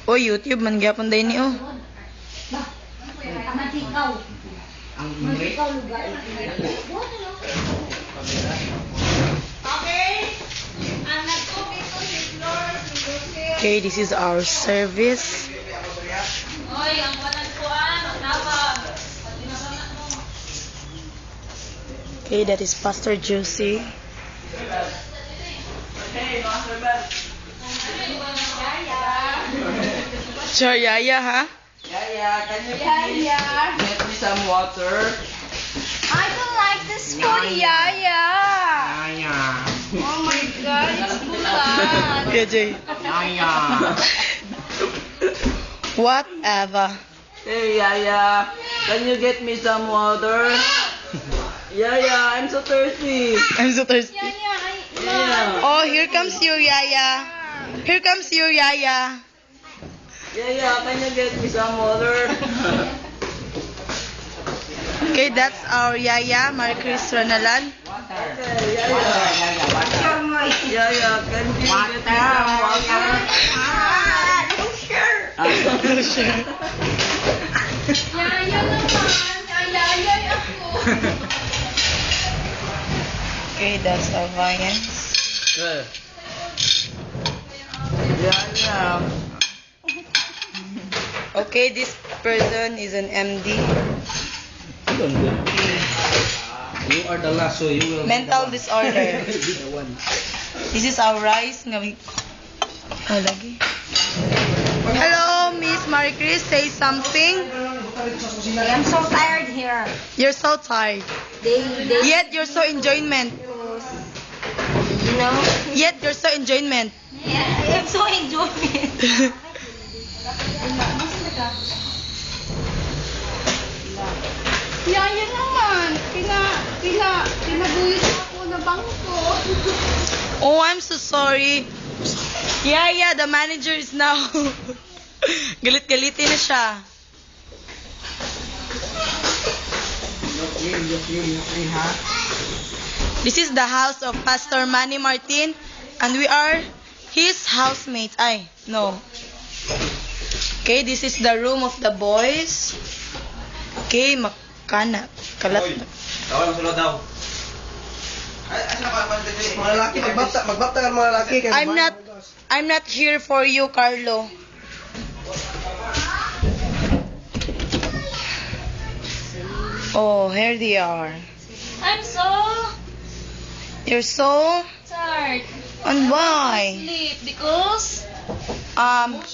Oh, YouTube man gyapon day ni oh. Okay, this is our service. Okay, that is Pastor Josie. Sure, Yaya, ha? Yaya, can you please get me some water? I don't like this food, Yaya. Yaya. Oh my God, it's bulan. Okay, Jay. Yaya. Whatever. Hey, Yaya, can you get me some water? Yaya, I'm so thirsty. I'm so thirsty. Yaya. Oh, here comes your Yaya. Here comes your Yaya. Yaya, can you get me some water? Okay, that's our Yaya, Marie Chris Ranalan. Okay, Yaya. Yaya, can you get me some water? No, sure. Yaya naman. Yaya ako. Okay, that's our Vians. Yaya. Okay, this person is an MD. You are the last, so you will. Mental disorder. This is our rice. Oh, lagi. Hello, Miss Marie Chris. Say something. I'm so tired here. You're so tired. They, Yet you're so enjoyment. you know? Yet you're so enjoyment. Yeah, I'm so enjoying. Yaya naman. Pinabuyos ako na bangko. Oh, I'm so sorry. Yeah, the manager is now. Galit-galitin na siya. This is the house of Pastor Manny Martin, and we are his housemates. Ay, no. Okay, this is the room of the boys. Okay, kalat. Tawag mo daw. Mga lalaki, magbapta ka mga lalaki. I'm not here for you, Carlo. Oh, here they are. I'm so You're so tired. and why? Sleep because